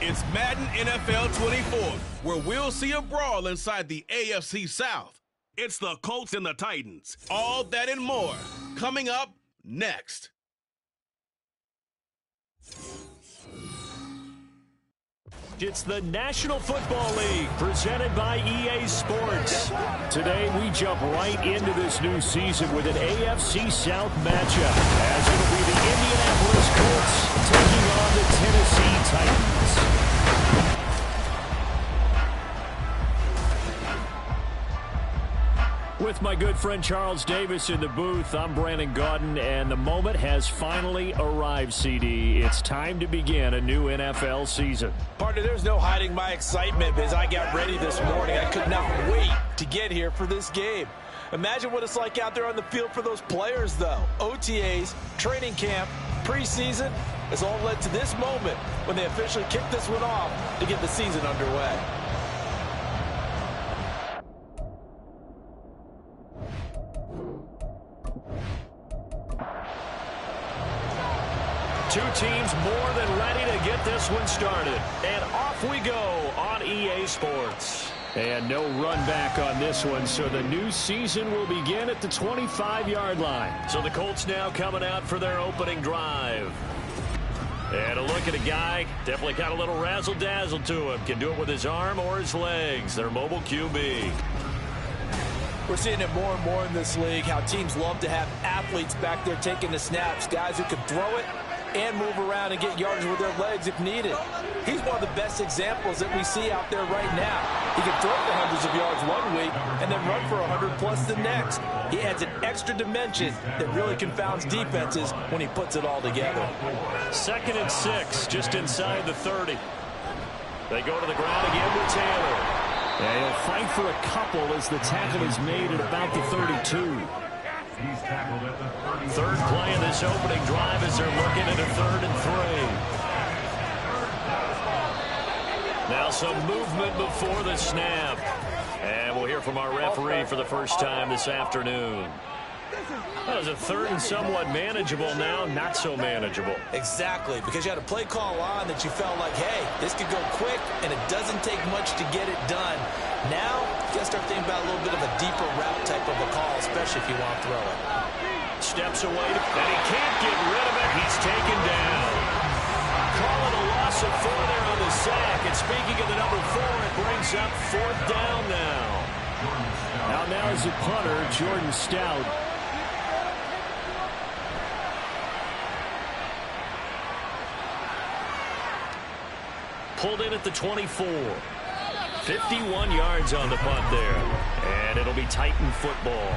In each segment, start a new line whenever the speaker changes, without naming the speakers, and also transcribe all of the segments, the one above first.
It's Madden NFL 24, where we'll see a brawl inside the AFC South. It's the Colts and the Titans. All that and more coming up next.
It's the National Football League presented by EA Sports. Today we jump right into this new season with an AFC South matchup, as it'll be the Indianapolis Colts taking on the Tennessee Titans. With my good friend Charles Davis in the booth, I'm Brandon Gaudin, and the moment has finally arrived, CD. It's time to begin a new NFL season.
Partner, there's no hiding my excitement as I got ready this morning. I could not wait to get here for this game. Imagine what it's like out there on the field for those players, though. OTAs, training camp, preseason, it's all led to this moment when they officially kick this one off to get the season underway.
Two teams more than ready to get this one started. And off we go on EA Sports. And no run back on this one, so the new season will begin at the 25-yard line. So the Colts now coming out for their opening drive. And a look at a guy, definitely got a little razzle-dazzle to him. Can do it with his arm or his legs. Their mobile QB.
We're seeing it more and more in this league, how teams love to have athletes back there taking the snaps, guys who can throw it and move around and get yards with their legs if needed. He's one of the best examples that we see out there right now. He can throw for hundreds of yards one week and then run for 100+ the next. He adds an extra dimension that really confounds defenses when he puts it all together.
2nd and 6, just inside the 30. They go to the ground again with Taylor. And he'll fight for a couple as the tackle is made at about the 32.
He's tackled at the 30.
Third play of this opening drive as they're looking at a 3rd and 3. Now some movement before the snap. And we'll hear from our referee for the first time this afternoon. That was a 3rd and somewhat manageable, now not so manageable.
Exactly, because you had a play call on that you felt like, hey, this could go quick, and it doesn't take much to get it done. Now, you got to start thinking about a little bit of a deeper route type of a call, especially if you want to throw it.
Steps away, and he can't get rid of it. He's taken down. Calling a loss of 4 there on the sack. And speaking of the number 4, it brings up 4th down now. Now is the punter, Jordan Stout. Pulled in at the 24. 51 yards on the punt there. And it'll be Titan football.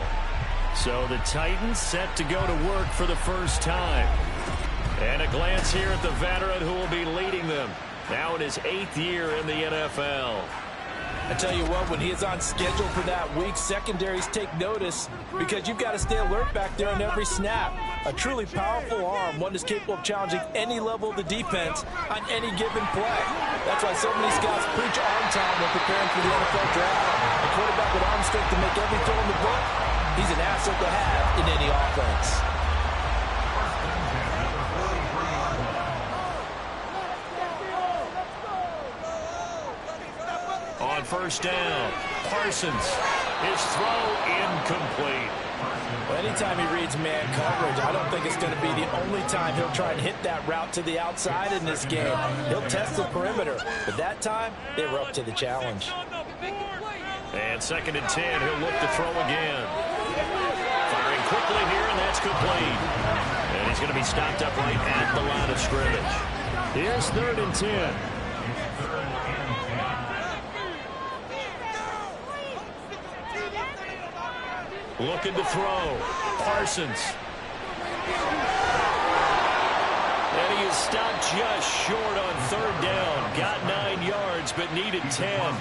So the Titans set to go to work for the first time. And a glance here at the veteran who will be leading them. Now in his 8th year in the NFL.
I tell you what, when he is on schedule for that week, secondaries take notice because you've got to stay alert back there on every snap. A truly powerful arm, one that's capable of challenging any level of the defense on any given play. That's why so many scouts preach arm time when preparing for the NFL draft. A quarterback with arm strength to make every throw in the book, he's an asset to have in any offense.
On first down, Parsons. His throw incomplete.
Well, anytime he reads man coverage, I don't think it's going to be the only time he'll try and hit that route to the outside in this game. He'll test the perimeter, but that time, they were up to the challenge.
And 2nd and 10, he'll look to throw again. Firing quickly here, and that's complete. And he's going to be stopped up right at the line of scrimmage. Here's 3rd and 10. Looking to throw. Parsons. And he is stopped just short on 3rd down. Got 9 yards, but needed 10.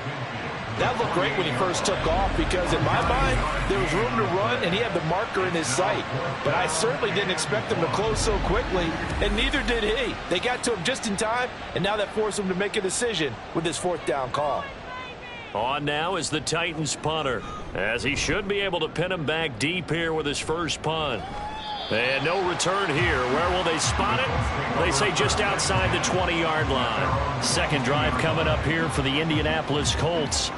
That looked great when he first took off because, in my mind, there was room to run, and he had the marker in his sight. But I certainly didn't expect him to close so quickly, and neither did he. They got to him just in time, and now that forced him to make a decision with his 4th down call.
On now is the Titans punter, as he should be able to pin him back deep here with his first punt. And no return here. Where will they spot it? They say just outside the 20-yard line. Second drive coming up here for the Indianapolis Colts.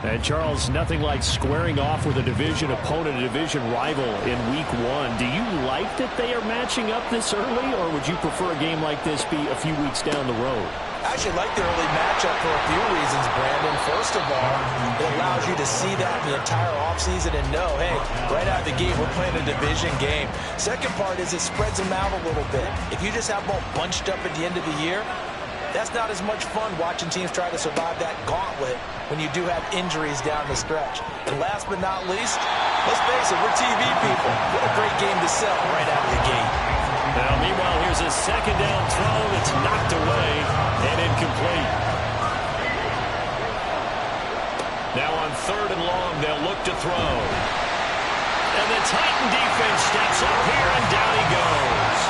And, Charles, nothing like squaring off with a division opponent, a division rival in Week 1. Do you like that they are matching up this early, or would you prefer a game like this be a few weeks down the road?
I actually like the early matchup for a few reasons, Brandon. First of all, it allows you to see that the entire offseason and know, hey, right out of the gate, we're playing a division game. Second part is it spreads them out a little bit. If you just have them all bunched up at the end of the year, that's not as much fun watching teams try to survive that gauntlet when you do have injuries down the stretch. And last but not least, let's face it, we're TV people. What a great game to sell right out of the gate.
Now, meanwhile, here's a second down throw that's knocked away and incomplete. Now on third and long, they'll look to throw. And the Titan defense steps up here, and down he goes.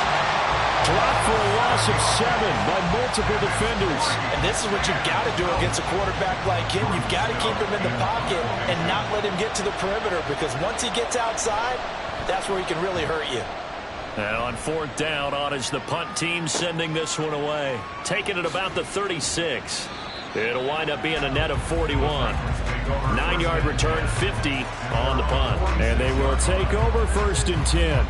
Dropped for a loss of 7 by multiple defenders.
And this is what you've got to do against a quarterback like him. You've got to keep him in the pocket and not let him get to the perimeter, because once he gets outside, that's where he can really hurt you.
And on fourth down, on is the punt team sending this one away. Taking it about the 36. It'll wind up being a net of 41. 9-yard return, 50 on the punt. And they will take over first and 10.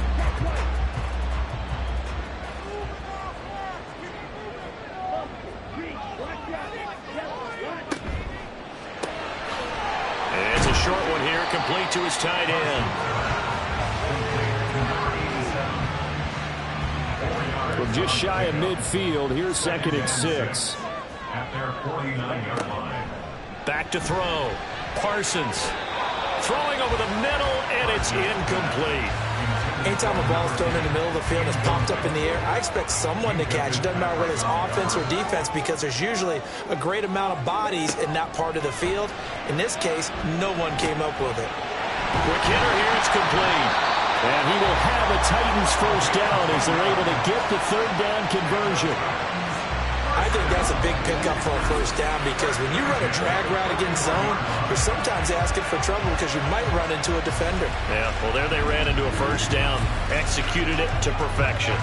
It's a short one here, complete to his tight end. From just shy of midfield, here's second and 6.
At their 49-yard line.
Back to throw. Parsons throwing over the middle, and it's incomplete.
Anytime a ball is thrown in the middle of the field and it's popped up in the air, I expect someone to catch. It doesn't matter whether it's offense or defense, because there's usually a great amount of bodies in that part of the field. In this case, no one came up with it.
Quick hitter here, it's complete. And he will have a Titans first down as they're able to get the third down conversion.
I think that's a big pickup for a first down, because when you run a drag route against zone, you're sometimes asking for trouble because you might run into a defender.
Yeah, well, there they ran into a first down, executed it to perfection.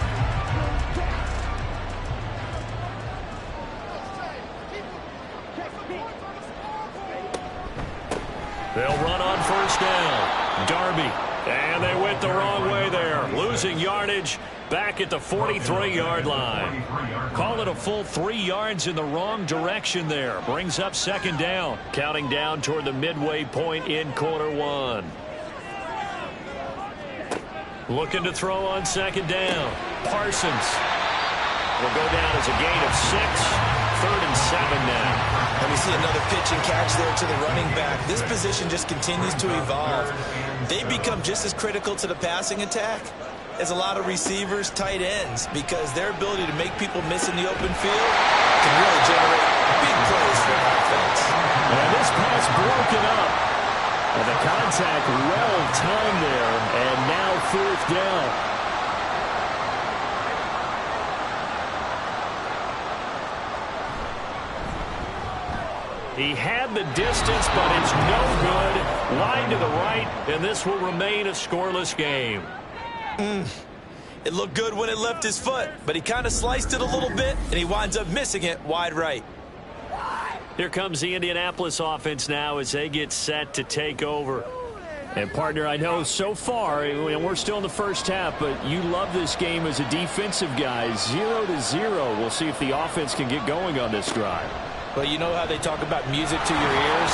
They'll run on first down. Darby. And they went the wrong way there, losing yardage back at the 43-yard line. Call it a full 3 yards in the wrong direction there. Brings up second down, counting down toward the midway point in quarter 1. Looking to throw on second down. Parsons will go down as a gain of 6. 3rd and 7 now.
And we see another pitch and catch there to the running back. This position just continues to evolve. They become just as critical to the passing attack as a lot of receivers, tight ends, because their ability to make people miss in the open field can really generate big plays for an offense.
And this pass broken up. And the contact well timed there, and now 4th down. He had the distance, but it's no good. Line to the right, and this will remain a scoreless game.
It looked good when it left his foot, but he kind of sliced it a little bit, and he winds up missing it wide right.
Here comes the Indianapolis offense now as they get set to take over. And, partner, I know so far, and we're still in the first half, but you love this game as a defensive guy. 0-0. We'll see if the offense can get going on this drive.
Well, you know how they talk about music to your ears?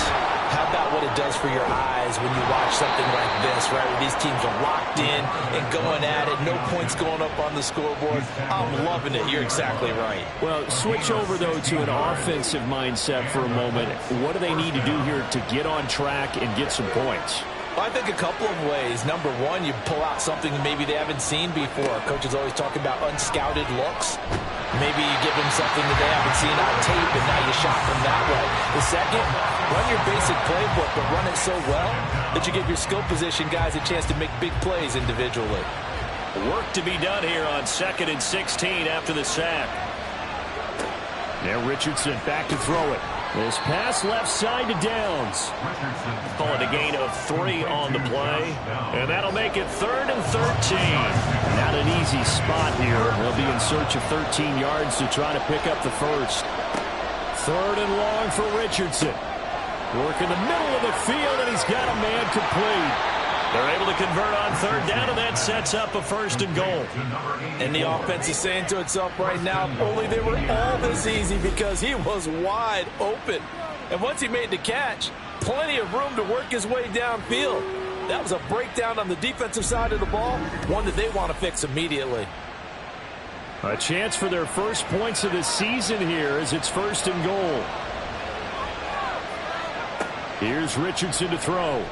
How about what it does for your eyes when you watch something like this, right, where these teams are locked in and going at it, no points going up on the scoreboard? I'm loving it. You're exactly right.
Well, switch over, though, to an offensive mindset for a moment. What do they need to do here to get on track and get some points?
Well, I think a couple of ways. Number one, you pull out something maybe they haven't seen before. Coaches always talk about unscouted looks. Maybe you give them something that they haven't seen on tape, and now you shot them that way. The second, run your basic playbook, but run it so well that you give your skill position guys a chance to make big plays individually.
Work to be done here on 2nd and 16 after the sack. Now Richardson back to throw it. This pass left side to Downs.
Call it a gain of 3 on the play. And that'll make it 3rd and 13.
Not an easy spot here. They'll be in search of 13 yards to try to pick up the first. 3rd and long for Richardson. Work in the middle of the field, and he's got a man complete.
They're able to convert on 3rd down, and that sets up a 1st and goal.
And the offense is saying to itself right now, only they were all this easy because he was wide open. And once he made the catch, plenty of room to work his way downfield. That was a breakdown on the defensive side of the ball, one that they want to fix immediately.
A chance for their first points of the season here as it's 1st and goal. Here's Richardson to throw.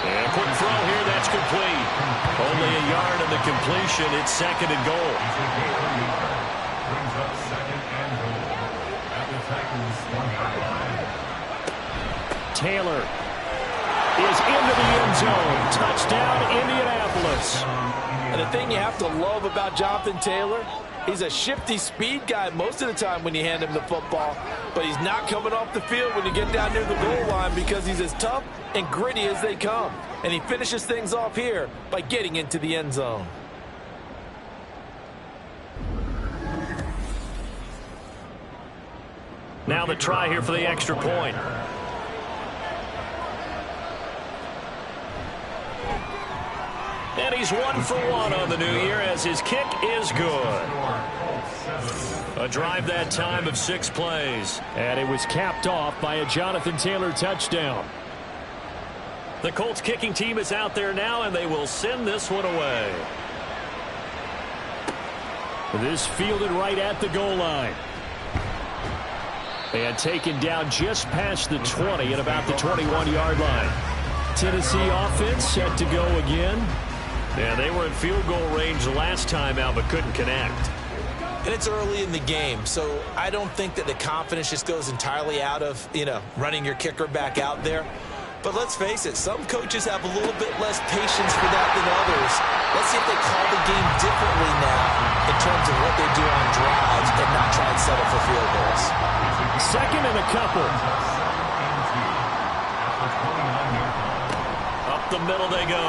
And a quick throw here, that's complete. Only a yard on the completion. It's 2nd and goal.
Brings up 2nd and goal at the Titans 1-yard line.
Taylor is into the end zone. Touchdown, Indianapolis.
And the thing you have to love about Jonathan Taylor, he's a shifty speed guy most of the time when you hand him the football, but he's not coming off the field when you get down near the goal line because he's as tough and gritty as they come. And he finishes things off here by getting into the end zone.
Now the try here for the extra point. And he's 1 for 1 on the new year as his kick is good. A drive that time of 6 plays.
And it was capped off by a Jonathan Taylor touchdown.
The Colts kicking team is out there now, and they will send this one away.
This fielded right at the goal line. And taken down just past the 20 at about the 21-yard line. Tennessee offense set to go again.
Yeah, they were in field goal range last time out, but couldn't connect.
And it's early in the game, so I don't think that the confidence just goes entirely out of, running your kicker back out there. But let's face it, some coaches have a little bit less patience for that than others. Let's see if they call the game differently now in terms of what they do on drives and not try and settle for field goals.
2nd and a couple.
Up the middle they go.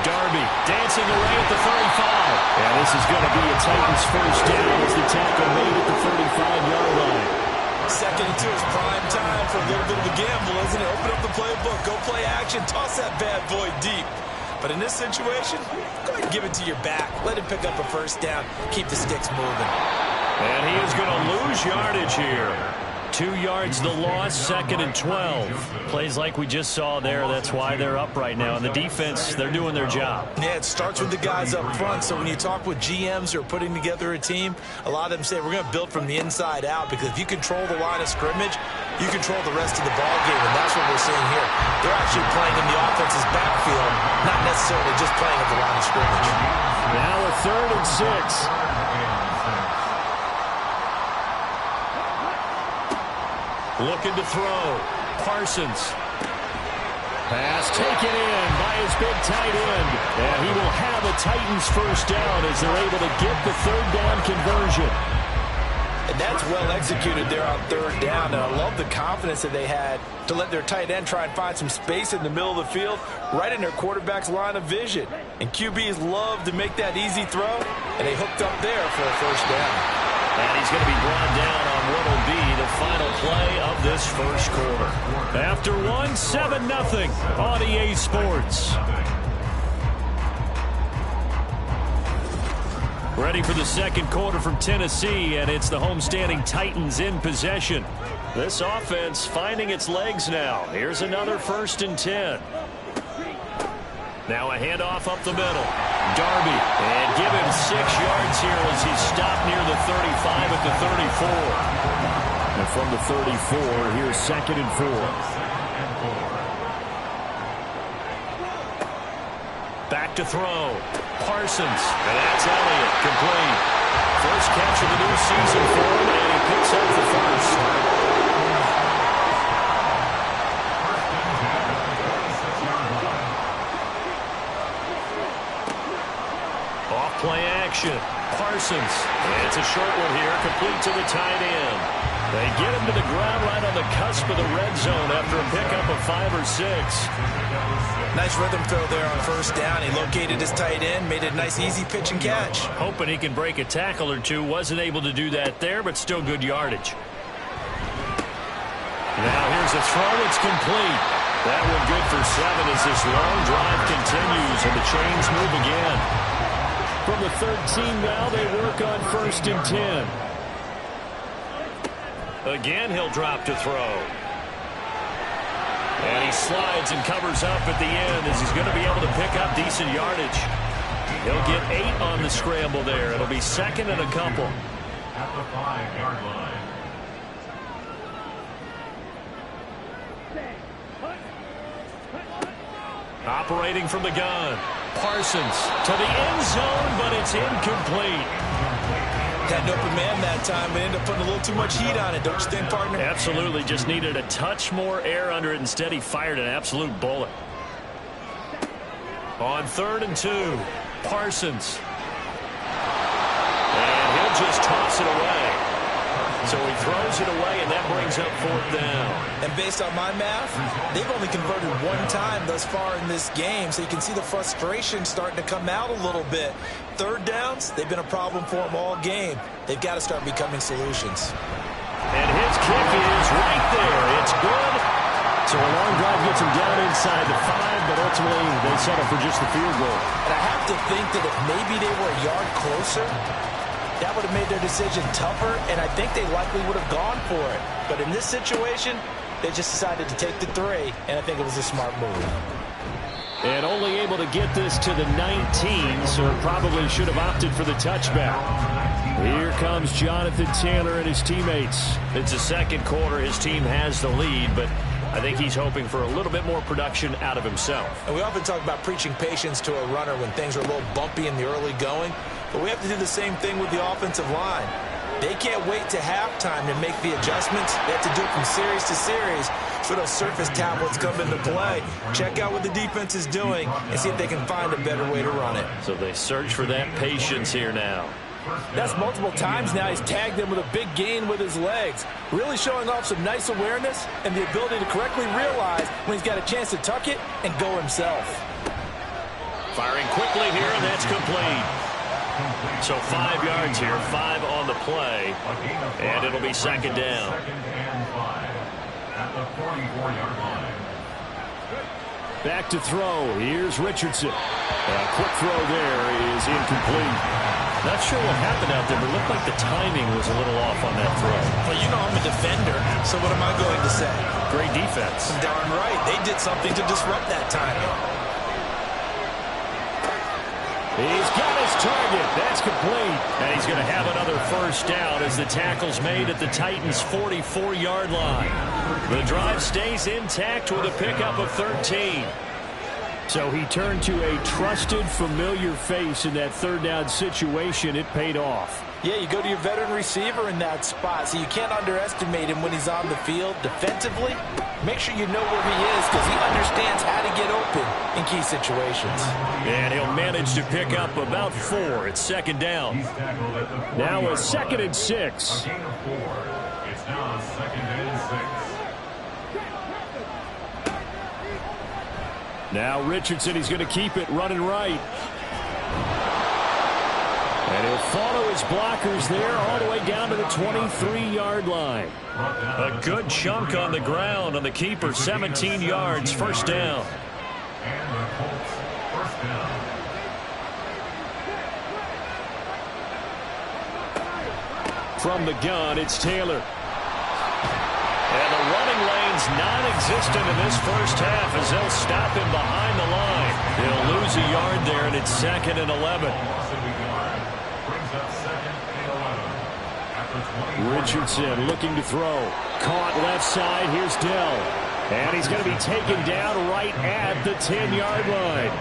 Darby dancing away at the 35.
And this is going to be a Titans first down as the tackle made at the 35-yard line.
2nd and 2 is prime time for a little bit of a gamble, isn't it? Open up the playbook, go play action, toss that bad boy deep. But in this situation, go ahead and give it to your back. Let him pick up a 1st down, keep the sticks moving.
And he is going to lose yardage here. 2 yards the loss, 2nd and 12.
Plays like we just saw there. That's why they're up right now. And the defense, they're doing their job.
Yeah, it starts with the guys up front. So when you talk with GMs who are putting together a team, a lot of them say we're going to build from the inside out because if you control the line of scrimmage, you control the rest of the ball game, and that's what we're seeing here. They're actually playing in the offense's backfield, not necessarily just playing at the line of scrimmage.
Now a 3rd and 6.
Looking to throw. Parsons.
Pass taken in by his big tight end. And he will have a Titans first down as they're able to get the 3rd down conversion.
And that's well executed there on 3rd down. And I love the confidence that they had to let their tight end try and find some space in the middle of the field, right in their quarterback's line of vision. And QBs love to make that easy throw, and they hooked up there for a 1st down.
And he's going to be brought down on what will be the final play of this 1st quarter.
After 1, 7-0 on EA Sports. Ready for the 2nd quarter from Tennessee, and it's the homestanding Titans in possession.
This offense finding its legs now. Here's another 1st and 10. Now a handoff up the middle. Darby, and give him 6 yards here as he's stopped near the 35 at the 34.
And from the 34, here's 2nd and 4.
Back to throw. Parsons, and that's Elliott, complete. First catch of the new season for him, and he picks up the 1st. Play action. Parsons. And it's a short one here, complete to the tight end.
They get him to the ground right on the cusp of the red zone after a pickup of 5 or 6.
Nice rhythm throw there on first down. He located his tight end, made it a nice, easy pitch and catch.
Hoping he can break a tackle or two. Wasn't able to do that there, but still good yardage. Now here's a throw. It's complete. That one good for 7 as this long drive continues and the chains move again. From the 13 now, they work on 1st and 10. Again, he'll drop to throw. And he slides and covers up at the end as he's going to be able to pick up decent yardage. He'll get 8 on the scramble there. It'll be 2nd and a couple.
At the 5-yard line.
Operating from the gun. Parsons to the end zone, but it's incomplete.
Got an open man that time, but ended up putting a little too much heat on it, don't you think, partner?
Absolutely. Just needed a touch more air under it. Instead, he fired an absolute bullet. On 3rd and 2, Parsons. And he'll just toss it away. So he throws it away, and that brings up 4th down.
And based on my math, they've only converted 1 time thus far in this game, so you can see the frustration starting to come out a little bit. 3rd downs, they've been a problem for them all game. They've got to start becoming solutions.
And his kick is right there. It's good. So a long drive gets him down inside the 5, but ultimately they settle for just the field goal.
And I have to think that if maybe they were a yard closer, that would have made their decision tougher, and I think they likely would have gone for it. But in this situation, they just decided to take the 3, and I think it was a smart move.
And only able to get this to the 19, so probably should have opted for the touchback. Here comes Jonathan Taylor and his teammates. It's the 2nd quarter. His team has the lead, but I think he's hoping for a little bit more production out of himself.
And we often talk about preaching patience to a runner when things are a little bumpy in the early going, but we have to do the same thing with the offensive line. They can't wait to halftime to make the adjustments. They have to do it from series to series so those surface tablets come into play. Check out what the defense is doing and see if they can find a better way to run it.
So they search for that patience here now.
That's multiple times now he's tagged them with a big gain with his legs. Really showing off some nice awareness and the ability to correctly realize when he's got a chance to tuck it and go himself.
Firing quickly here, and that's complete. So 5 yards here, 5 on the play, and it'll be 2nd down.
2nd and 5 at the 44-yard line.
Back to throw. Here's Richardson. A quick throw there is incomplete. Not sure what happened out there, but it looked like the timing was a little off on that throw.
Well, you know I'm a defender, so what am I going to say?
Great defense.
Darn right. They did something to disrupt that timing.
He's got his target. That's complete. And he's going to have another 1st down as the tackle's made at the Titans' 44-yard line. The drive stays intact with a pickup of 13. So he turned to a trusted, familiar face in that 3rd down situation. It paid off.
Yeah, you go to your veteran receiver in that spot, so you can't underestimate him when he's on the field defensively. Make sure you know where he is because he understands how to get open in key situations.
And he'll manage to pick up about 4. It's 2nd down. Now a 2nd and 6.
A gain of 4. It's now 2nd and 6.
Now Richardson, he's going to keep it running right. And he'll follow his blockers there all the way down to the 23-yard line. A good chunk on the ground on the keeper, 17 yards, 1st down.
And the Colts, 1st down.
From the gun, it's Taylor. And the running lane's non-existent in this 1st half as they'll stop him behind the line. He'll lose a yard there, and it's 2nd and 11. Richardson looking to throw. Caught left side. Here's Dell. And he's going to be taken down right at the 10-yard line.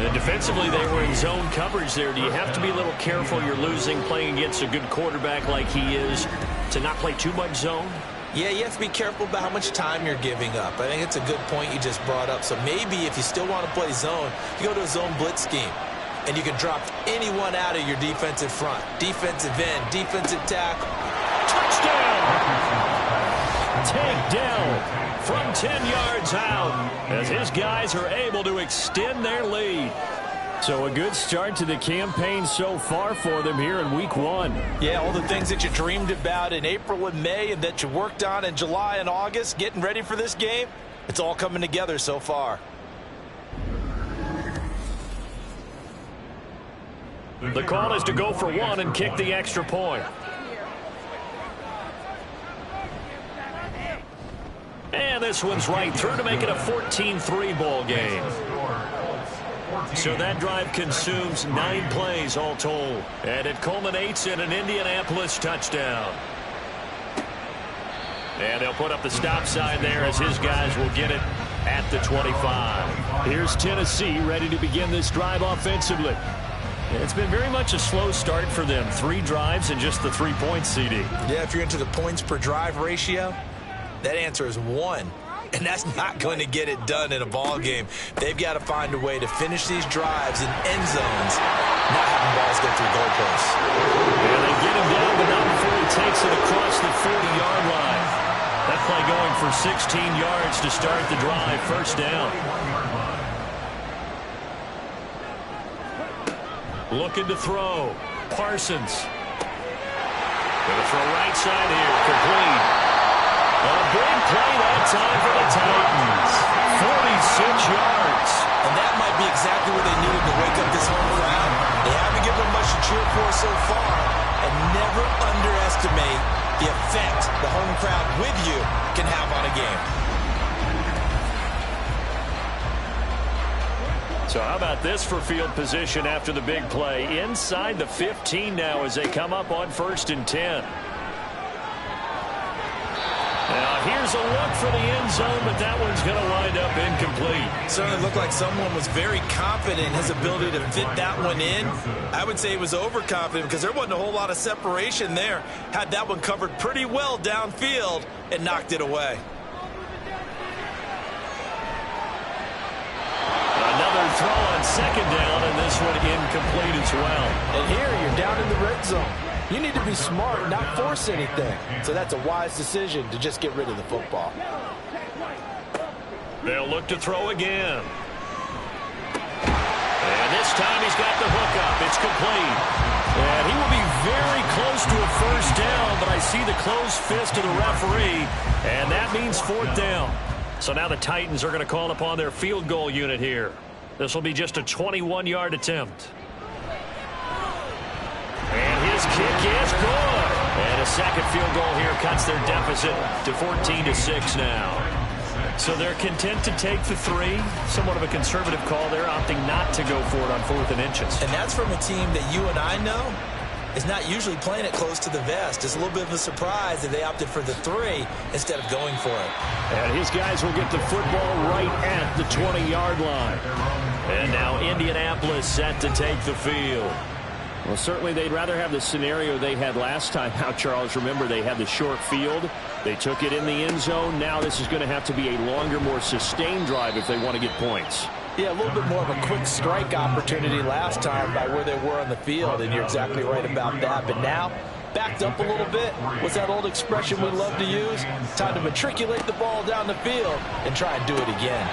And defensively, they were in zone coverage there. Do you have to be a little careful? You're losing playing against a good quarterback like he is to not play too much zone?
Yeah, you have to be careful about how much time you're giving up. I think it's a good point you just brought up. So maybe if you still want to play zone, you go to a zone blitz scheme. And you can drop anyone out of your defensive front. Defensive end, defensive tackle.
Touchdown! Dell from 10 yards out as his guys are able to extend their lead. So a good start to the campaign so far for them here in week 1.
Yeah, all the things that you dreamed about in April and May and that you worked on in July and August, getting ready for this game, it's all coming together so far.
The call is to go for 1 and kick the extra point. And this one's right through to make it a 14-3 ball game. So that drive consumes 9 plays all told. And it culminates in an Indianapolis touchdown. And they'll put up the stop sign there as his guys will get it at the 25. Here's Tennessee ready to begin this drive offensively. It's been very much a slow start for them. 3 drives and just the 3 points, CD.
Yeah, if you're into the points per drive ratio, that answer is 1. And that's not going to get it done in a ball game. They've got to find a way to finish these drives in end zones, not having balls go through goalposts.
And they get him down, but not before he takes it across the 40-yard line. That play going for 16 yards to start the drive. First down. Looking to throw. Parsons. Going to throw right side here. Complete. A big play that time for the Titans. 46 yards.
And that might be exactly what they needed to wake up this home crowd. They haven't given them much to cheer for so far. And never underestimate the effect the home crowd with you can have on a game.
So how about this for field position after the big play? Inside the 15 now as they come up on 1st and 10. Now here's a look for the end zone, but that one's going to wind up incomplete.
Certainly looked like someone was very confident in his ability to fit that one in. I would say he was overconfident because there wasn't a whole lot of separation there. Had that one covered pretty well downfield and knocked it away.
Another throw on 2nd down, and this one incomplete as well.
And here you're down in the red zone. You need to be smart, not force anything. So that's a wise decision to just get rid of the football.
They'll look to throw again. And this time he's got the hook up. It's complete. And he will be very close to a first down, but I see the closed fist of the referee, and that means 4th down. So now the Titans are going to call upon their field goal unit here. This will be just a 21-yard attempt. And his kick is good. And a second field goal here cuts their deficit to 14-6 now. So they're content to take the 3. Somewhat of a conservative call there, opting not to go for it on 4th and inches.
And that's from a team that you and I know is not usually playing it close to the vest. It's a little bit of a surprise that they opted for the 3 instead of going for it.
And his guys will get the football right at the 20-yard line. And now Indianapolis set to take the field. Well, certainly they'd rather have the scenario they had last time out, Charles. Remember, they had the short field. They took it in the end zone. Now this is going to have to be a longer, more sustained drive if they want to get points.
Yeah, a little bit more of a quick strike opportunity last time by where they were on the field, and you're exactly right about that. But now, backed up a little bit. What's that old expression we love to use? Time to matriculate the ball down the field and try and do it again.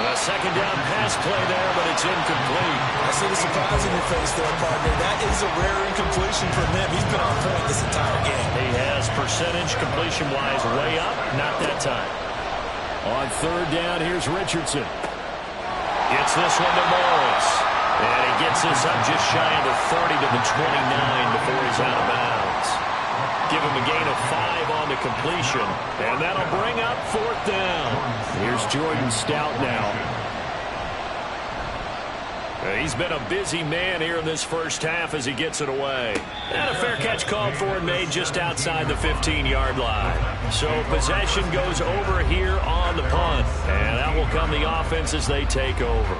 A second down pass play there, but it's incomplete.
I see the surprise in your face there, partner. That is a rare incompletion from him. He's been on point this entire game.
He has percentage completion-wise way up, not that time. On 3rd down, here's Richardson. Gets this one to Morris. And he gets this up just shy of the 30 to the 29 before he's out of bounds. Give him a gain of 5 on the completion. And that'll bring up 4th down. Here's Jordan Stout now. He's been a busy man here in this first half as he gets it away. And a fair catch called for and made just outside the 15-yard line. So possession goes over here on the punt. And out will come the offense as they take over.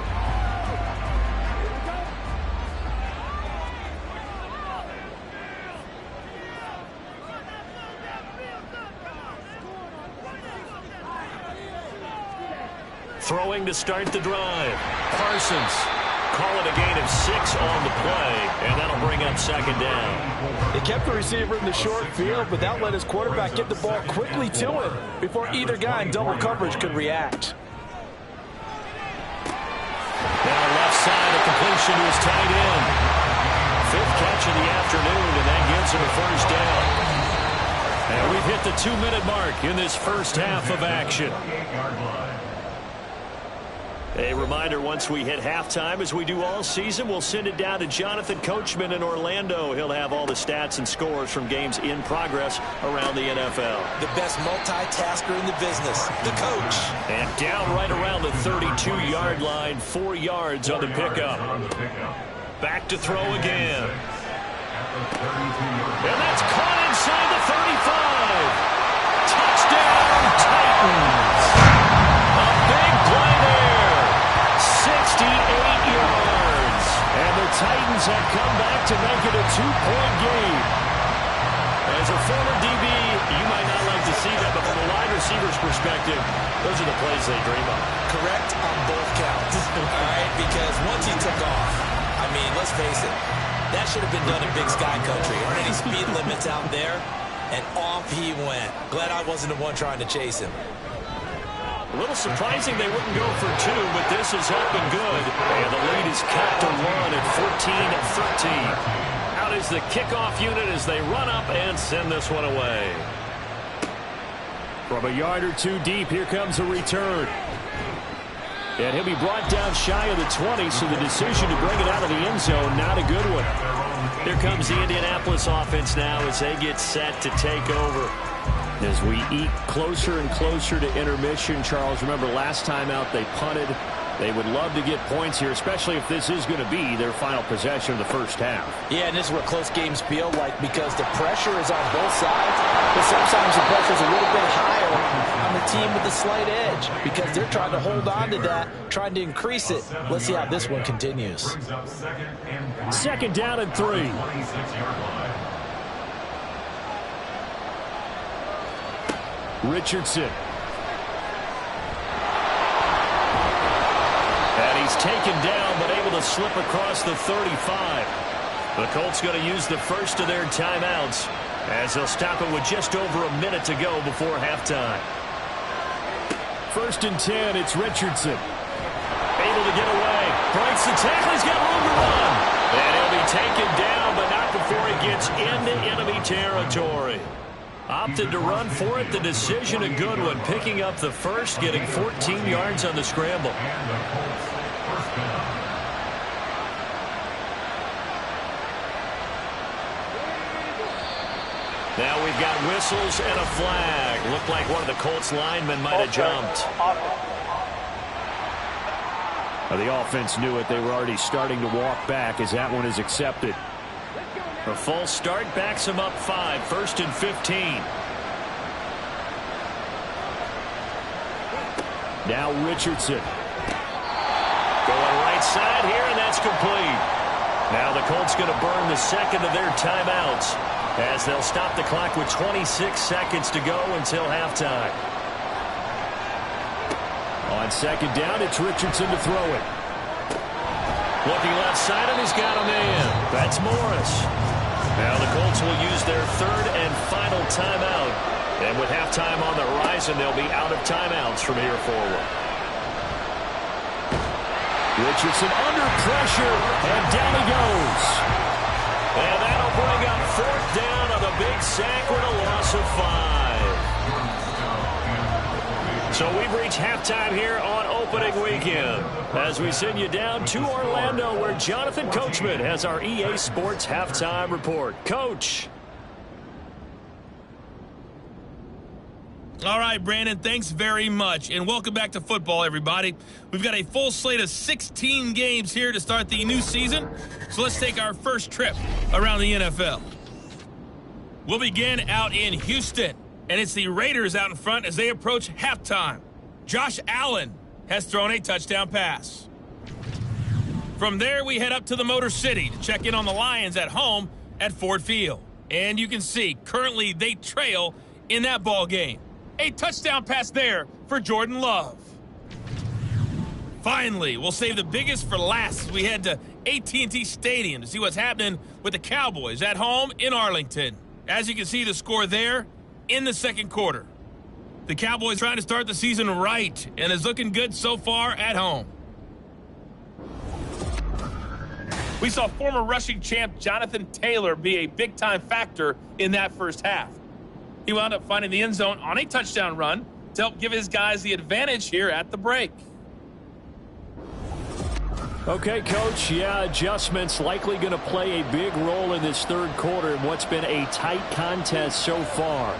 Throwing to start the drive. Parsons
call it a gain of 6 on the play, and that'll bring up second down.
They kept the receiver in the short field, but that let his quarterback get the ball quickly to him before either guy in double coverage could react.
Now left side, a completion to his tight end. 5th catch of the afternoon, and that gives him a first down. And we've hit the 2-minute mark in this first half of action. A reminder, once we hit halftime, as we do all season, we'll send it down to Jonathan Coachman in Orlando. He'll have all the stats and scores from games in progress around the NFL.
The best multitasker in the business, the coach.
And down right around the 32-yard line, 4 yards on the pickup. Back to throw again. And that's caught inside the 35. Touchdown, Titans. A big play there. 68 yards. And the Titans have come back to make it a 2-point game. As a former DB, you might not like to see that, but from a wide receiver's perspective, those are the plays they dream of.
Correct on both counts. All right, because once he took off, I mean, let's face it, that should have been done in Big Sky Country. Aren't any speed limits out there? And off he went. Glad I wasn't the one trying to chase him.
A little surprising they wouldn't go for 2, but this has been good. And the lead is cut to 1 at 14-13. Out is the kickoff unit as they run up and send this one away. From a yard or 2 deep, here comes a return. And he'll be brought down shy of the 20, so the decision to bring it out of the end zone, not a good one. Here comes the Indianapolis offense now as they get set to take over. As we eat closer and closer to intermission, Charles, remember last time out they punted. They would love to get points here, especially if this is going to be their final possession of the first half.
Yeah, and this is what close games feel like because the pressure is on both sides, but sometimes the pressure is a little bit higher on the team with the slight edge because they're trying to hold on to that, trying to increase it. Let's see how this one continues.
Second down and 3. Richardson.
And he's taken down, but able to slip across the 35. The Colts going to use the first of their timeouts as they'll stop it with just over a minute to go before halftime.
1st and 10, it's Richardson.
Able to get away. Breaks the tackle. He's got room to run. And he'll be taken down, but not before he gets into enemy territory. Opted to run for it. The decision a good one. Picking up the first, getting 14 yards on the scramble. Now we've got whistles and a flag. Looked like one of the Colts linemen might have jumped.
The offense knew it. They were already starting to walk back as that one is accepted.
A false start backs him up 5. 1st and 15.
Now Richardson.
Going right side here, and that's complete. Now the Colts going to burn the second of their timeouts as they'll stop the clock with 26 seconds to go until halftime.
On second down, it's Richardson to throw it.
Looking left side, and he's got a man. That's Morris. Now the Colts will use their 3rd and final timeout. And with halftime on the horizon, they'll be out of timeouts from here forward.
Richardson under pressure, and down he goes.
And that'll bring up 4th down on a big sack with a loss of 5. So we've reached halftime here on opening weekend as we send you down to Orlando where Jonathan Coachman has our EA Sports halftime report. Coach.
All right, Brandon, thanks very much. And welcome back to football, everybody. We've got a full slate of 16 games here to start the new season. So let's take our first trip around the NFL. We'll begin out in Houston. And it's the Raiders out in front as they approach halftime. Josh Allen has thrown a touchdown pass. From there, we head up to the Motor City to check in on the Lions at home at Ford Field. And you can see, currently they trail in that ball game. A touchdown pass there for Jordan Love. Finally, we'll save the biggest for last as we head to AT&T Stadium to see what's happening with the Cowboys at home in Arlington. As you can see, the score there in the second quarter. The Cowboys trying to start the season right and is looking good so far at home. We saw former rushing champ Jonathan Taylor be a big-time factor in that first half. He wound up finding the end zone on a touchdown run to help give his guys the advantage here at the break.
Okay, Coach, adjustments likely going to play a big role in this third quarter in what's been a tight contest so far.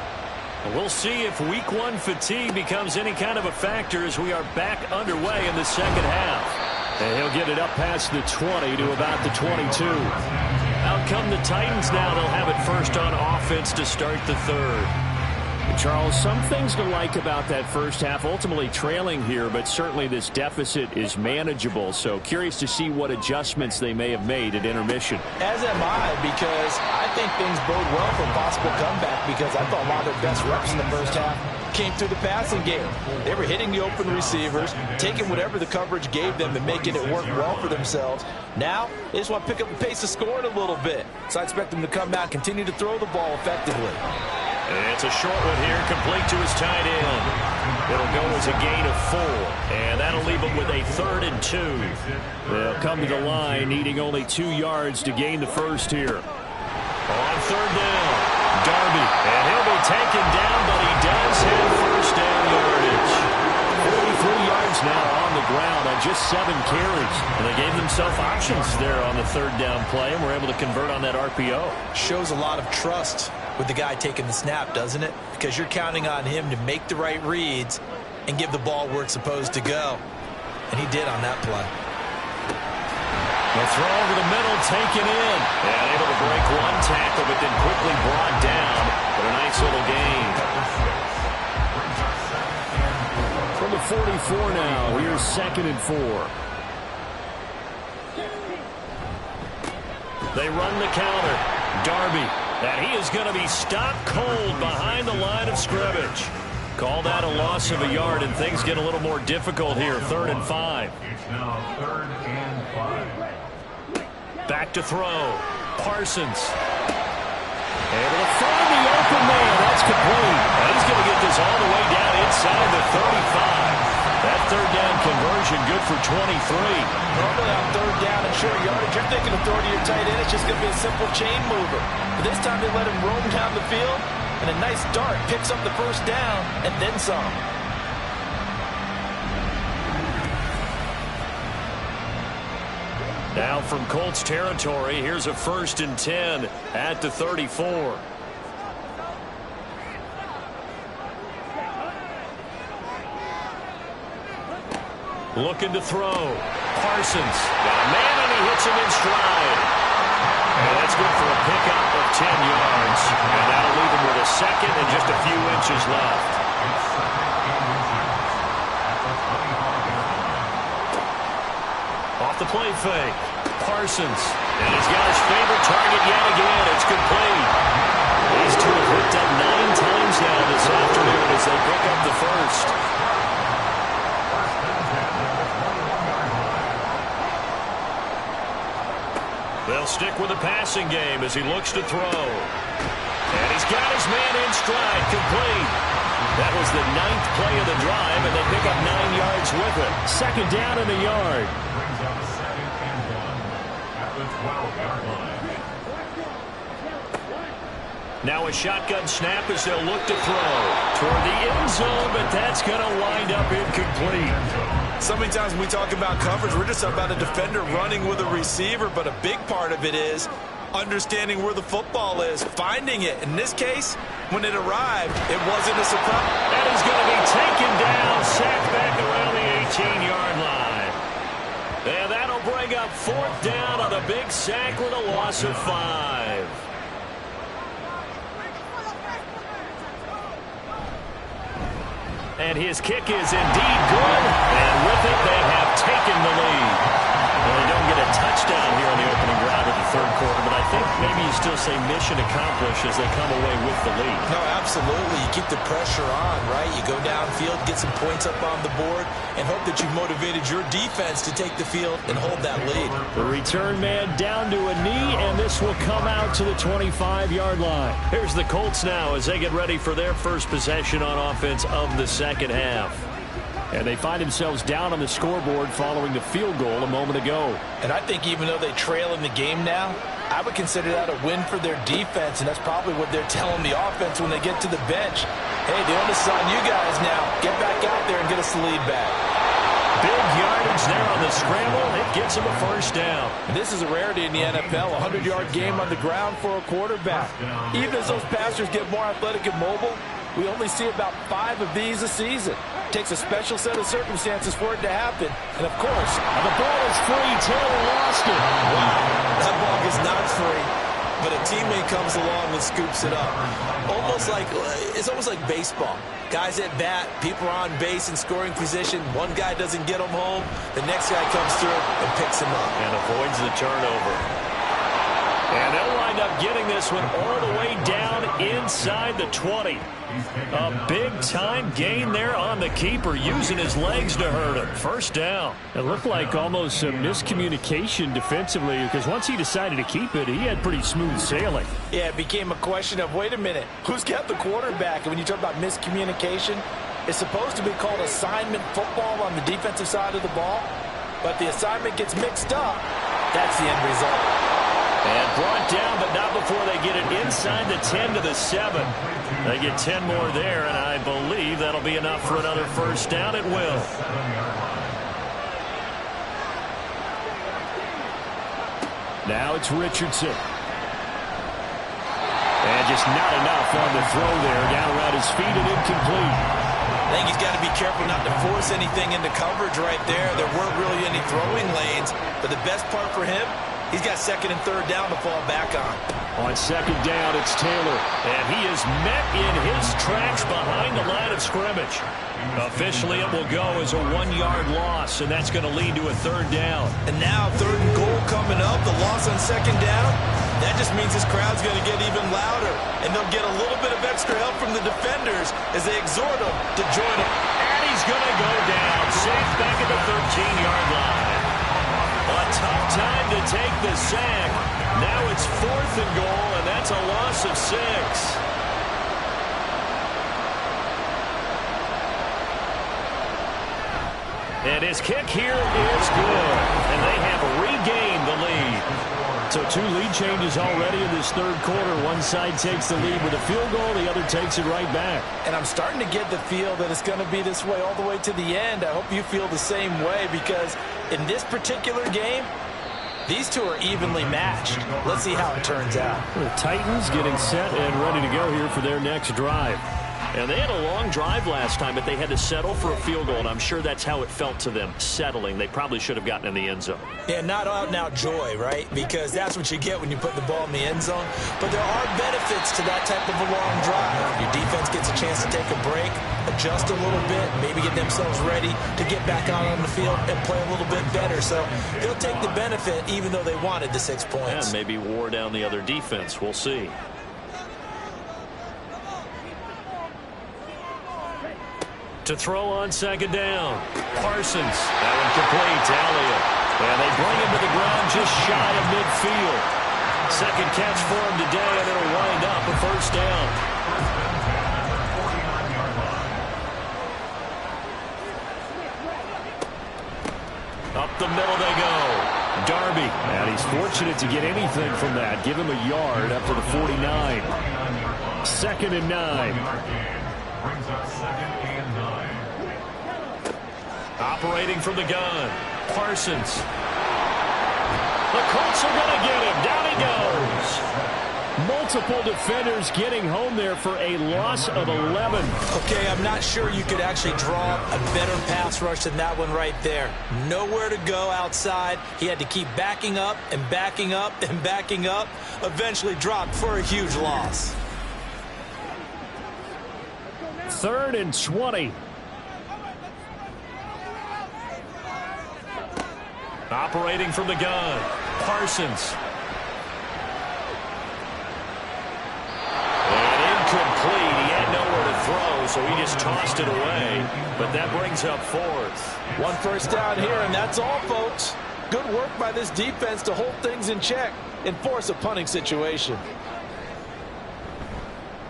We'll see if week one fatigue becomes any kind of a factor as we are back underway in the second half. And he'll get it up past the 20 to about the 22. Out come the Titans now. They'll have it first on offense to start the third. Charles, some things to like about that first half, ultimately trailing here, but certainly this deficit is manageable. So curious to see what adjustments they may have made at intermission.
As am I, because I think things bode well for a possible comeback, because I thought a lot of their best reps in the first half came through the passing game. They were hitting the open receivers, taking whatever the coverage gave them and making it work well for themselves. Now, they just want to pick up the pace of scoring a little bit. So I expect them to come out and continue to throw the ball effectively.
And it's a short one here, complete to his tight end. It'll go as a gain of 4, and that'll leave them with a 3rd and 2. They'll come to the line, needing only 2 yards to gain the first here. On 3rd down, Darby, and he'll be taken down, but he does have first down yardage. 43 yards now on the ground on just 7 carries. And they gave themselves options there on the 3rd down play, and were able to convert on that RPO.
Shows a lot of trust with the guy taking the snap, doesn't it? Because you're counting on him to make the right reads and give the ball where it's supposed to go. And he did on that play.
The throw over the middle, taken in. And able to break one tackle, but then quickly brought down. But a nice little gain. From the 44 now, here's 2nd and 4. They run the counter. Darby. And he is going to be stopped cold behind the line of scrimmage. Call that a loss of a yard, and things get a little more difficult here. 3rd and 5.
It's now 3rd and 5.
Back to throw. Parsons. Able to find the open man. That's complete. And he's going to get this all the way down inside the 35. That 3rd down conversion good for 23.
Normally on 3rd down and short yardage, you're thinking of throwing to your tight end. It's just going to be a simple chain mover. But this time they let him roam down the field, and a nice dart picks up the first down and then some.
Now from Colts territory, here's a 1st and 10 at the 34. Looking to throw. Parsons. Got a man, and he hits him in stride. And that's good for a pickup of 10 yards. And that'll leave him with a 2nd and just a few inches left. Off the play fake. Parsons. And he's got his favorite target yet again. It's complete. These two have hooked up 9 times now this afternoon as they pick up the first. They'll stick with the passing game as he looks to throw. And he's got his man in stride, complete. That was the 9th play of the drive, and they pick up 9 yards with it. 2nd down and a yard.
Brings up 2nd and 1 at the 12-yard line.
Now a shotgun snap as they'll look to throw toward the end zone, but that's going to wind up incomplete.
So many times when we talk about coverage, we're just about a defender running with a receiver, but a big part of it is understanding where the football is, finding it. In this case, when it arrived, it wasn't a surprise.
That is going to be taken down, sacked back around the 18-yard line. And that'll bring up 4th down on a big sack with a loss of 5. And his kick is indeed good, and with it, they have taken the lead. Well, they don't get a touchdown here on the opening drive of the third quarter, but I think maybe you still say mission accomplished as they come away with the lead.
No, absolutely. You keep the pressure on, right? You go downfield, get some points up on the board, and hope that you've motivated your defense to take the field and hold that lead.
The return man down to a knee, and this will come out to the 25-yard line. Here's the Colts now as they get ready for their first possession on offense of the second half. And they find themselves down on the scoreboard following the field goal a moment ago.
And I think even though they trail in the game now, I would consider that a win for their defense, and that's probably what they're telling the offense when they get to the bench. Hey, the onus is on you guys now. Get back out there and get us the lead back.
Big yardage there on the scramble. It gets him a first down.
And this is a rarity in the NFL, a 100-yard game on the ground for a quarterback. Even as those passers get more athletic and mobile, we only see about 5 of these a season. It takes a special set of circumstances for it to happen. And, of course,
the ball is free. Taylor lost it.
Wow, that ball is not free, but a teammate comes along and scoops it up. It's almost like baseball. Guys at bat, people are on base in scoring position. One guy doesn't get them home. The next guy comes through and picks him up.
And avoids the turnover. And they'll wind up getting this one all the way down inside the 20. A big-time gain there on the keeper, using his legs to hurt him. First down. It looked like almost some miscommunication defensively, because once he decided to keep it, he had pretty smooth sailing.
Yeah, it became a question of, wait a minute, who's got the quarterback? And when you talk about miscommunication, it's supposed to be called assignment football on the defensive side of the ball, but the assignment gets mixed up. That's the end result.
And brought down, but not before they get it inside the 10 to the 7. They get 10 more there, and I believe that'll be enough for another first down. It will. Now it's Richardson. And just not enough on the throw there. Down around his feet and incomplete.
I think he's got to be careful not to force anything into coverage right there. There weren't really any throwing lanes, but the best part for him, he's got second and third down to fall back on.
On second down, it's Taylor. And he is met in his tracks behind the line of scrimmage. Officially, it will go as a 1-yard loss, and that's going to lead to a third down.
And now third and goal coming up, the loss on second down. That just means this crowd's going to get even louder. And they'll get a little bit of extra help from the defenders as they exhort them to join them.
And he's going to go down, safe back at the 13-yard line. A tough time to take the sack. Now it's fourth and goal, and that's a loss of 6. And his kick here is good. And they have regained the lead. So 2 lead changes already in this third quarter. One side takes the lead with a field goal. The other takes it right back.
And I'm starting to get the feel that it's going to be this way all the way to the end. I hope you feel the same way, because in this particular game, these two are evenly matched. Let's see how it turns out.
The Titans getting set and ready to go here for their next drive. And they had a long drive last time, but they had to settle for a field goal, and I'm sure that's how it felt to them, settling. They probably should have gotten in the end zone.
Yeah, not out-and-out joy, right? Because that's what you get when you put the ball in the end zone. But there are benefits to that type of a long drive. Your defense gets a chance to take a break, adjust a little bit, maybe get themselves ready to get back out on the field and play a little bit better. So they'll take the benefit even though they wanted the 6 points.
And maybe wore down the other defense. We'll see. To throw on second down. Parsons. That one complete to Elliott. And they bring him to the ground just shy of midfield. Second catch for him today, and it'll wind up a first down. Up the middle they go. Darby. And he's fortunate to get anything from that. Give him a yard up to the 49. Second and 9.
Brings up second and 9.
Operating from the gun. Parsons. The Colts are going to get him. Down he goes. Multiple defenders getting home there for a loss of 11.
Okay, I'm not sure you could actually draw a better pass rush than that one right there. Nowhere to go outside. He had to keep backing up and backing up and backing up. Eventually dropped for a huge loss.
Third and 20. Operating from the gun. Parsons. so he just tossed it away. But that brings up fourth.
One first down here, and that's all, folks. Good work by this defense to hold things in check and force a punting situation.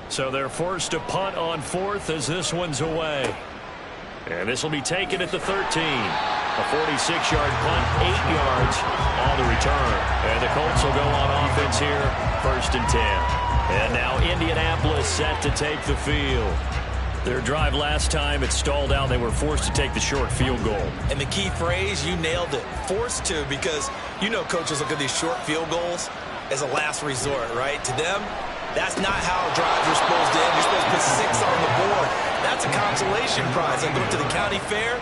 So they're forced to punt on fourth as this one's away. And this will be taken at the 13. A 46-yard punt, 8 yards on the return. And the Colts will go on offense here, 1st and 10. And now Indianapolis set to take the field. Their drive last time, it stalled out. They were forced to take the short field goal.
And the key phrase, you nailed it, forced to, because you know coaches look at these short field goals as a last resort, right? To them, that's not how drives are supposed to end. You're supposed to put 6 on the board. That's a consolation prize. Like going to the county fair,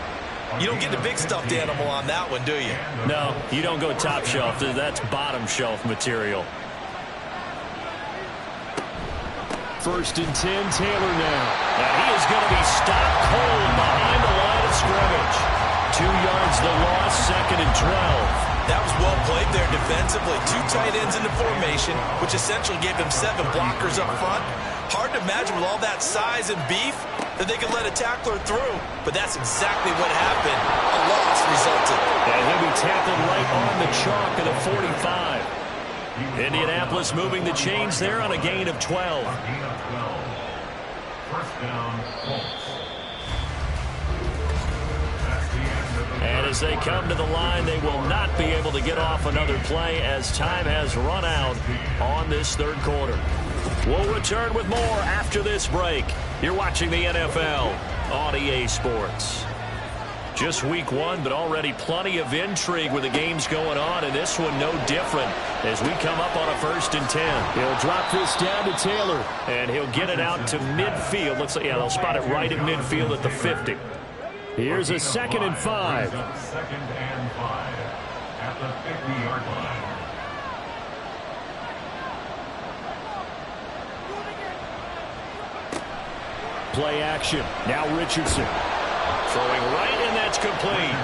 you don't get the big stuffed animal on that one, do you?
No, you don't go top shelf. That's bottom shelf material. 1st and 10, Taylor now. And he is going to be stopped cold behind the line of scrimmage. 2 yards the loss, 2nd and 12.
That was well played there defensively. 2 tight ends in the formation, which essentially gave them 7 blockers up front. Hard to imagine with all that size and beef that they could let a tackler through, but that's exactly what happened. A loss resulted.
And he'll be tackled right on the chalk of the 45. Indianapolis moving the chains there on a gain of 12.
Gain of 12. First down, Colts.
And as they come to the line, they will not be able to get off another play as time has run out on this 3rd quarter. We'll return with more after this break. You're watching the NFL on EA Sports. Just week 1, but already plenty of intrigue with the games going on, and this one no different as we come up on a 1st and 10. He'll drop this down to Taylor, and he'll get it out to midfield. Looks like, yeah, they'll spot it right at midfield at the 50. Here's a 2nd and 5.
2nd and 5 at the 50-yard line.
Play action. Now Richardson. Throwing right, and that's complete.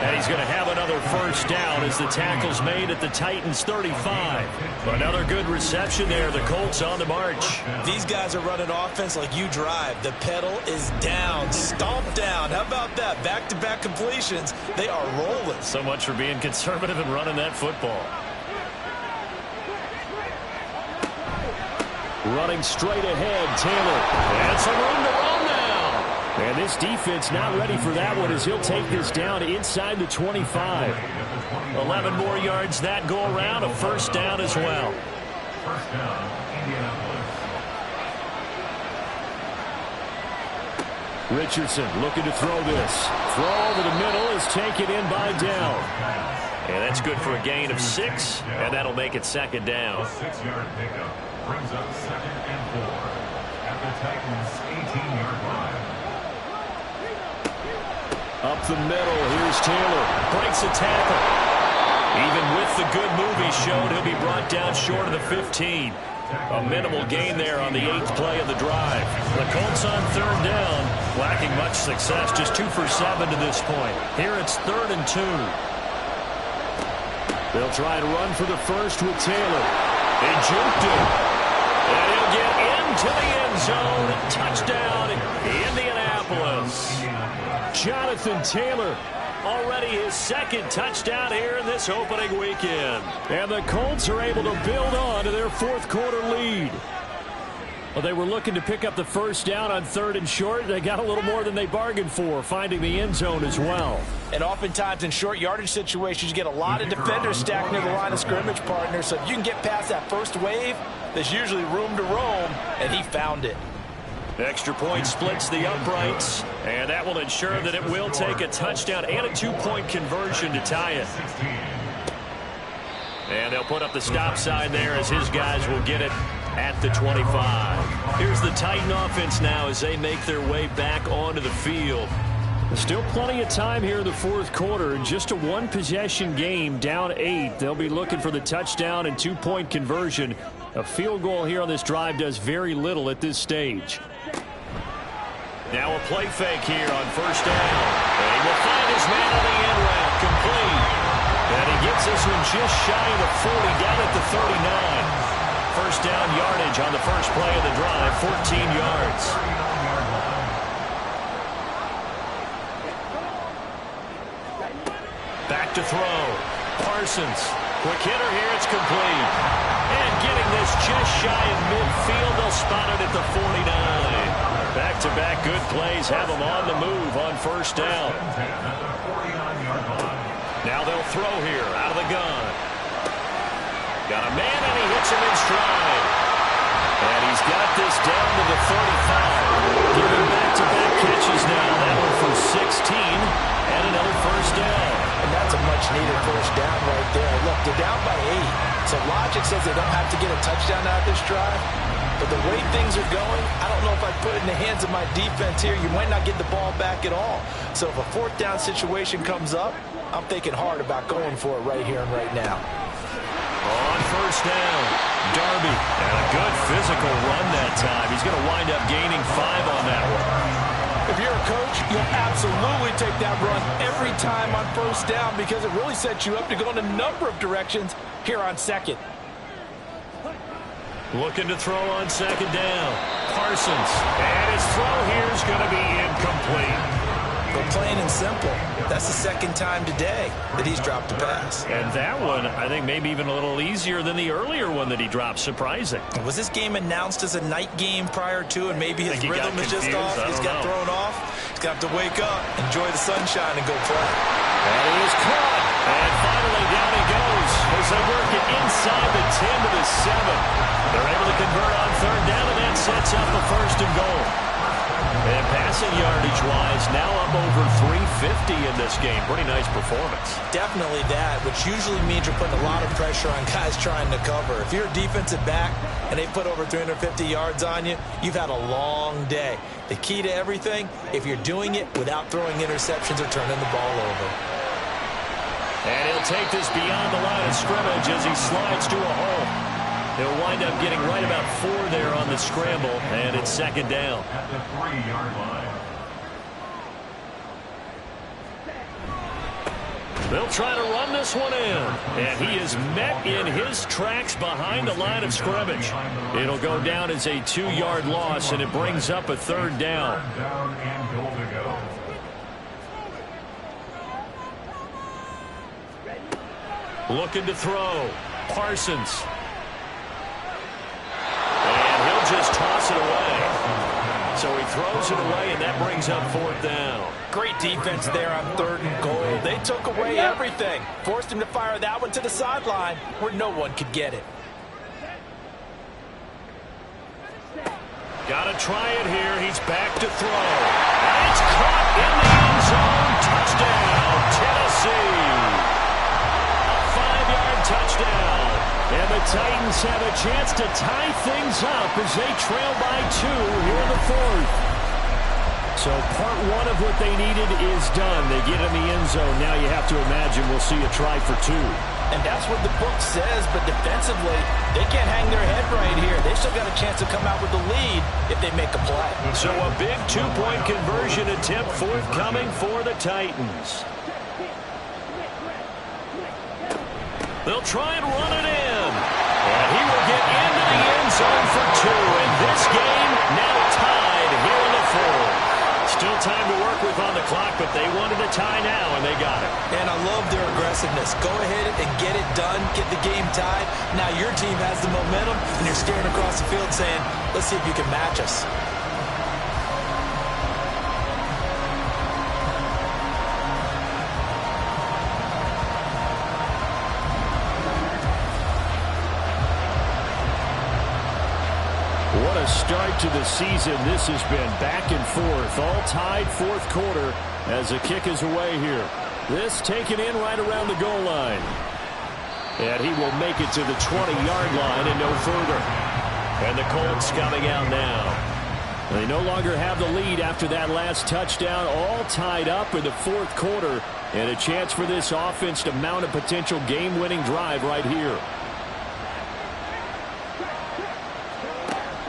And he's going to have another 1st down as the tackle's made at the Titans' 35. Another good reception there. The Colts on the march.
These guys are running offense like you drive. The pedal is down, stomp down. How about that? Back-to-back completions. They are rolling.
So much for being conservative and running that football. Running straight ahead, Taylor. And some room to run now. And this defense not ready for that one as he'll take this down inside the 25. 11 more yards that go around, a 1st down as well.
1st down, Indianapolis.
Richardson looking to throw this. Throw over the middle is taken in by Dell. And that's good for a gain of 6, and that'll make it 2nd down.
A 6-yard pickup brings up 2nd and 4 at the Titans' 18-yard line.
Up the middle, here's Taylor. Breaks a tackle. Even with the good move he showed, he'll be brought down short of the 15. A minimal gain there on the 8th play of the drive. The Colts on 3rd down, lacking much success, just 2 for 7 to this point. Here it's 3rd and 2. They'll try to run for the 1st with Taylor. He juked him. And he'll get into the end zone. Touchdown, Indianapolis. Jonathan Taylor, already his 2nd touchdown here in this opening weekend. And the Colts are able to build on to their 4th quarter lead. Well, they were looking to pick up the 1st down on 3rd and short. They got a little more than they bargained for, finding the end zone as well.
And oftentimes in short yardage situations, you get a lot of defenders stacked near the line of scrimmage, partner. So if you can get past that first wave, there's usually room to roam, and he found it.
Extra point splits the uprights, and that will ensure that it will take a touchdown and a 2-point conversion to tie it. And they'll put up the stop sign there as his guys will get it at the 25. Here's the Titan offense now as they make their way back onto the field. Still plenty of time here in the 4th quarter. Just a 1-possession game, down 8. They'll be looking for the touchdown and 2-point conversion. A field goal here on this drive does very little at this stage. Now a play fake here on 1st down. And he will find his man on the end route, complete. And he gets this one just shy of the 40, down at the 39. 1st down yardage on the first play of the drive, 14 yards. Back to throw. Parsons. Quick hitter here. It's complete. And getting this just shy of midfield. They'll spot it at the 49. Back-to-back good plays have them on the move on first down. Now they'll throw here out of the gun. Got a man, and he hits him in stride. And he's got this down to the 35. Giving back-to-back catches now. That one for 16 and another first down.
And that's a much-needed first down right there. Look, they're down by 8. So logic says they don't have to get a touchdown out of this drive. But the way things are going, I don't know if I put it in the hands of my defense here. You might not get the ball back at all. So if a fourth down situation comes up, I'm thinking hard about going for it right here and right now.
On first down, Darby. And a good physical run that time. He's going to wind up gaining 5 on that one.
If you're a coach, you'll absolutely take that run every time on first down because it really sets you up to go in a number of directions here on second.
Looking to throw on second down. Parsons. And his throw here is going to be incomplete.
But plain and simple, that's the second time today that he's dropped a pass.
And that one, I think, maybe even a little easier than the earlier one that he dropped. Surprising.
Was this game announced as a night game prior to, and maybe his rhythm is just off? He's got thrown off. He's got to wake up, enjoy the sunshine, and go play.
And he is caught. And finally, down he goes as they work it inside the 10 to the 7. They're able to convert on third down, and that sets up the first and goal. And passing yardage-wise, now up over 350 in this game. Pretty nice performance.
Definitely that, which usually means you're putting a lot of pressure on guys trying to cover. If you're a defensive back and they put over 350 yards on you, you've had a long day. The key to everything, if you're doing it without throwing interceptions or turning the ball over.
And he'll take this beyond the line of scrimmage as he slides to a hole. He'll wind up getting right about 4 there on the scramble, and it's second down.
At the 3-yard line.
They'll try to run this one in, and he is met in his tracks behind the line of scrimmage. It'll go down as a 2-yard loss, and it brings up a third down.
Third down and goal to go.
Looking to throw. Parsons. And he'll just toss it away. So he throws it away, and that brings up fourth down.
Great defense there on third and goal. They took away everything. Forced him to fire that one to the sideline where no one could get it.
Got to try it here. He's back to throw. And it's caught in the end zone. Touchdown, Tennessee. A 5-yard touchdown. And the Titans have a chance to tie things up as they trail by 2 here in the fourth. So part 1 of what they needed is done. They get in the end zone. Now you have to imagine we'll see a try for 2.
And that's what the book says, but defensively, they can't hang their head right here. They still got a chance to come out with the lead if they make a play.
So a big 2-point conversion attempt forthcoming for the Titans. They'll try and run it in. And he will get into the end zone for 2. And this game now tied here in the fourth. Still time to work with on the clock, but they wanted a tie now, and they got it.
And I love their aggressiveness. Go ahead and get it done, get the game tied. Now your team has the momentum, and you're staring across the field saying, let's see if you can match us.
What a start to the season. This has been back and forth, all tied fourth quarter as the kick is away here. This taken in right around the goal line. And he will make it to the 20-yard line and no further. And the Colts coming out now. They no longer have the lead after that last touchdown, all tied up in the fourth quarter. And a chance for this offense to mount a potential game-winning drive right here.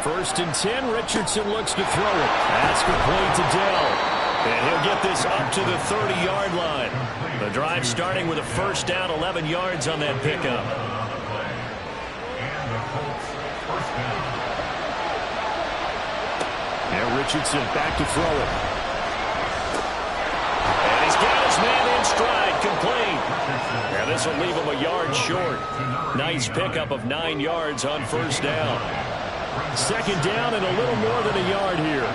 First and 10, Richardson looks to throw it. That's complete to Dell. And he'll get this up to the 30-yard line. The drive starting with a first down, 11 yards on that pickup. And Richardson back to throw it. And he's got his man in stride. incomplete. Yeah, this will leave him a yard short. Nice pickup of 9 yards on first down. Second down and a little more than a yard here.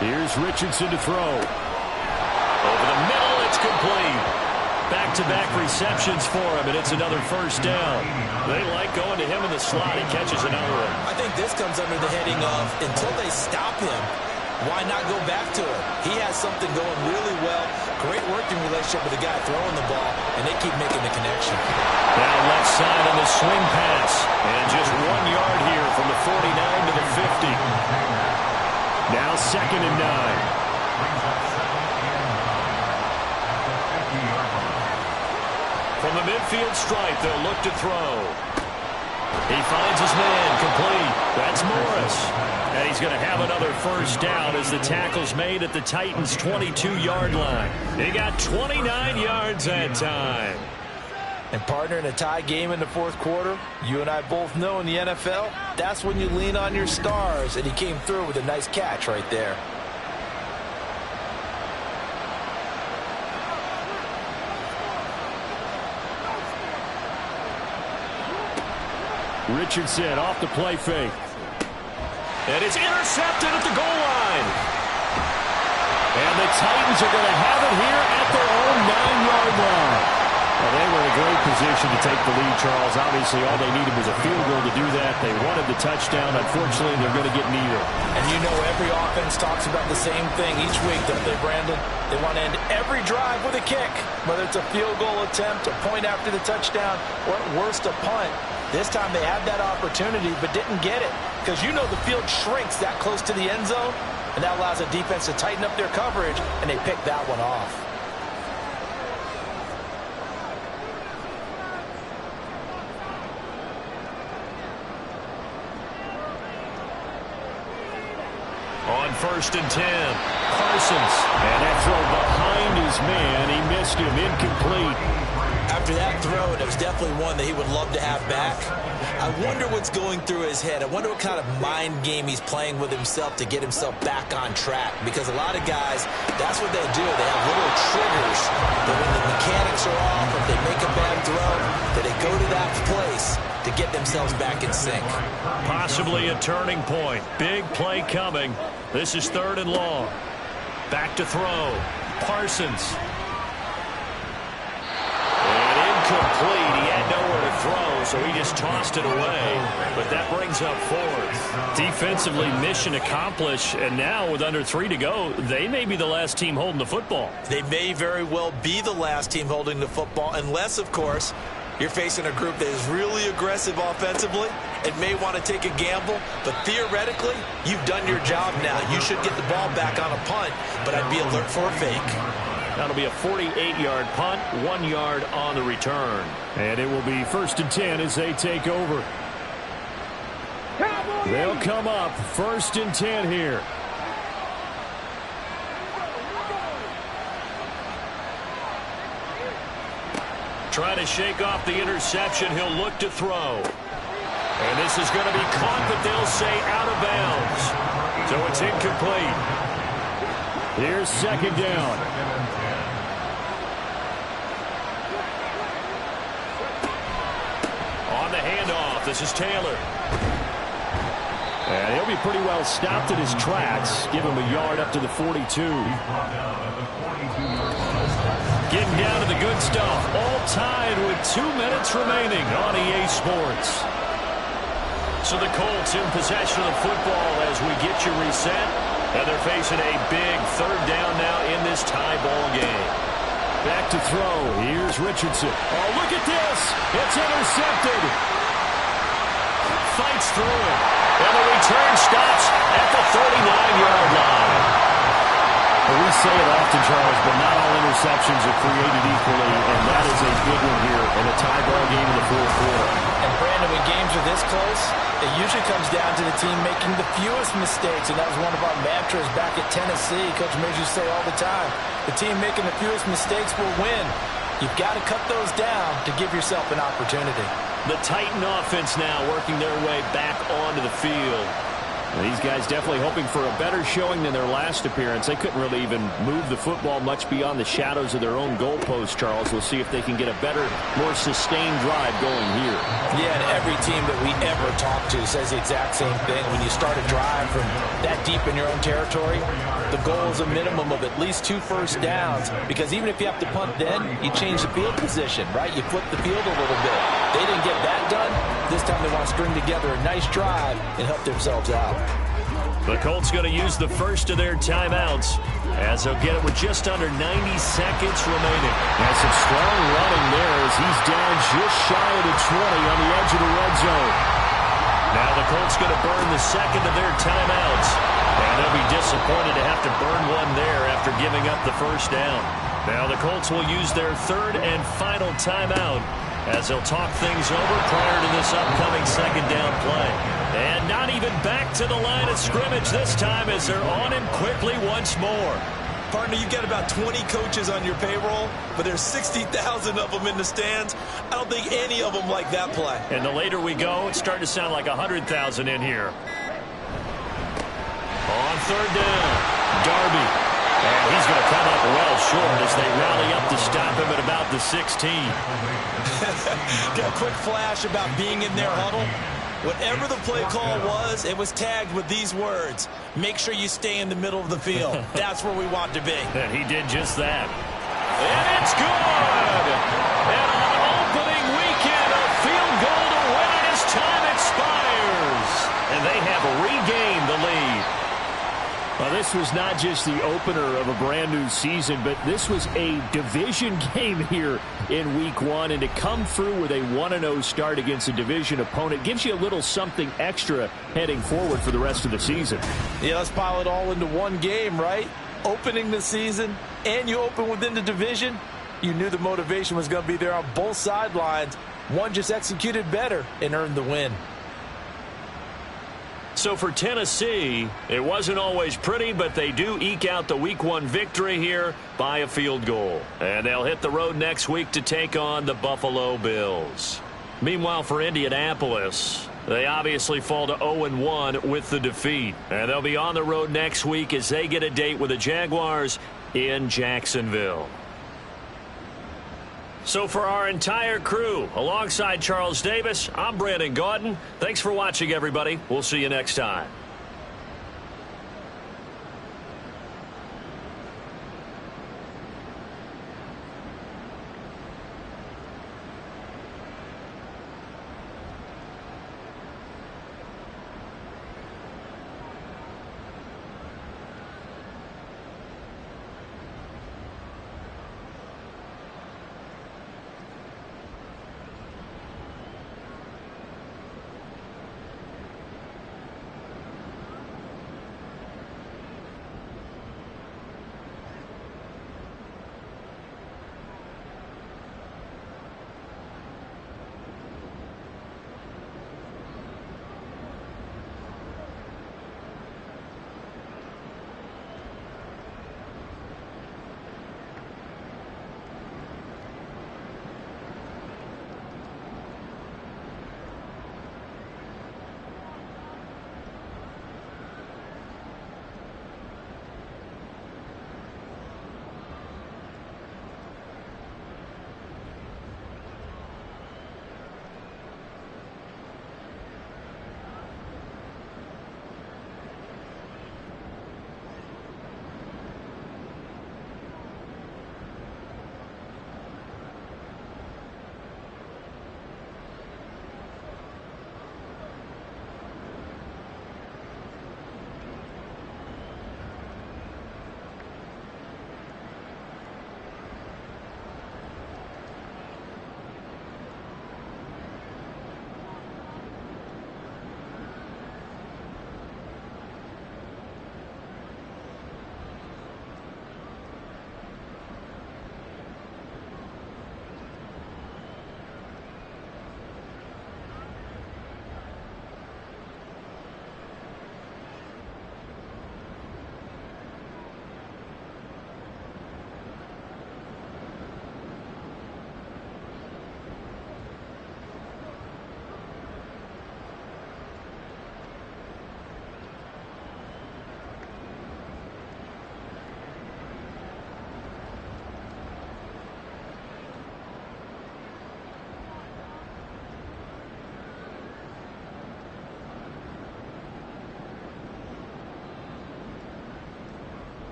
Here's Richardson to throw. Over the middle, it's complete. Back-to-back receptions for him, and it's another first down. They like going to him in the slot. He catches another one.
I think this comes under the heading of, until they stop him, why not go back to it? He has something going really well. Great working relationship with the guy throwing the ball, and they keep making the connection.
Now left side on the swing pass. And just 1 yard here from the 49 to the 50. Now 2nd and 9. From the midfield stripe, they'll look to throw. He finds his man, complete. That's Morris. And he's going to have another first down as the tackle's made at the Titans' 22-yard line. They got 29 yards that time.
And partner, in a tie game in the fourth quarter, you and I both know in the NFL, that's when you lean on your stars, and he came through with a nice catch right there.
Richardson off the play fake. And it's intercepted at the goal line. And the Titans are going to have it here at their own 9-yard line. Well, they were in a great position to take the lead, Charles. Obviously, all they needed was a field goal to do that. They wanted the touchdown. Unfortunately, they're going to get neither.
And you know every offense talks about the same thing each week, don't they, Brandon? They want to end every drive with a kick, whether it's a field goal attempt, a point after the touchdown, or at worst, a punt. This time they had that opportunity but didn't get it, because you know the field shrinks that close to the end zone, and that allows the defense to tighten up their coverage, and they pick that one off.
On 1st and 10, Parsons. And that throw behind his man. He missed him, incomplete.
After that throw, it was definitely one that he would love to have back. I wonder what's going through his head. I wonder what kind of mind game he's playing with himself to get himself back on track. Because a lot of guys, that's what they do. They have little triggers that when the mechanics are off, if they make a bad throw, that they go to that place to get themselves back in sync.
Possibly a turning point. Big play coming. This is 3rd and long. Back to throw. Parsons. Complete. He had nowhere to throw, so he just tossed it away. But that brings up 4th. Defensively, mission accomplished, and now with under 3 to go, they may be the last team holding the football.
They may very well be the last team holding the football, unless, of course, you're facing a group that is really aggressive offensively and may want to take a gamble. But theoretically, you've done your job now. You should get the ball back on a punt, but I'd be alert for a fake.
That'll be a 48-yard punt, 1 yard on the return. And it will be 1st and 10 as they take over. They'll come up 1st and 10 here. Trying to shake off the interception. He'll look to throw. And this is going to be caught, but they'll say out of bounds. So it's incomplete. Here's 2nd down. On the handoff, this is Taylor. And he'll be pretty well stopped in his tracks. Give him a yard up to the 42. Getting down to the good stuff. All tied with 2 minutes remaining on EA Sports. So the Colts in possession of the football as we get you reset. And they're facing a big 3rd down now in this tie ball game. Back to throw. Here's Richardson. Oh, look at this. It's intercepted. Fights through it. And the return stops at the 39-yard line. Well, we say it often, Charles, but not all interceptions are created equally, and that is a big one here in a tie ball game in the 4th quarter.
And Brandon, when games are this close, it usually comes down to the team making the fewest mistakes, and that was one of our mantras back at Tennessee. Coach Mays used to say all the time, the team making the fewest mistakes will win. You've got to cut those down to give yourself an opportunity.
The Titan offense now working their way back onto the field. These guys definitely hoping for a better showing than their last appearance. They couldn't really even move the football much beyond the shadows of their own goalpost, Charles. We'll see if they can get a better, more sustained drive going here.
Yeah, and every team that we ever talk to says the exact same thing. When you start a drive from that deep in your own territory, the goal is a minimum of at least 2 first downs, because even if you have to punt then, you change the field position, right? You flip the field a little bit. They didn't get that done. This time they want to string together a nice drive and help themselves out.
The Colts going to use the first of their timeouts as they'll get it with just under 90 seconds remaining. And some strong running there as he's down just shy of the 20 on the edge of the red zone. Now the Colts going to burn the second of their timeouts. And they'll be disappointed to have to burn one there after giving up the first down. Now the Colts will use their third and final timeout as they'll talk things over prior to this upcoming second down play. And not even back to the line of scrimmage this time as they're on him quickly once more.
Partner, you've got about 20 coaches on your payroll, but there's 60,000 of them in the stands. I don't think any of them like that play.
And the later we go, it's starting to sound like 100,000 in here. On third down, Darby. And he's going to come up well short as they rally up to stop him at about the 16.
Got a quick flash about being in their huddle. Whatever the play call was, it was tagged with these words: make sure you stay in the middle of the field. That's where we want to be.
And he did just that. And it's good! And on opening weekend, a field goal to win it as time expires. And they have regained the lead. Well, this was not just the opener of a brand new season, but this was a division game here in week 1. And to come through with a 1-0 start against a division opponent gives you a little something extra heading forward for the rest of the season.
Yeah, let's pile it all into one game, right? Opening the season, and you open within the division. You knew the motivation was going to be there on both sidelines. One just executed better and earned the win.
So for Tennessee, it wasn't always pretty, but they do eke out the Week 1 victory here by a field goal. And they'll hit the road next week to take on the Buffalo Bills. Meanwhile, for Indianapolis, they obviously fall to 0-1 with the defeat. And they'll be on the road next week as they get a date with the Jaguars in Jacksonville. So for our entire crew, alongside Charles Davis, I'm Brandon Gaudin. Thanks for watching, everybody. We'll see you next time.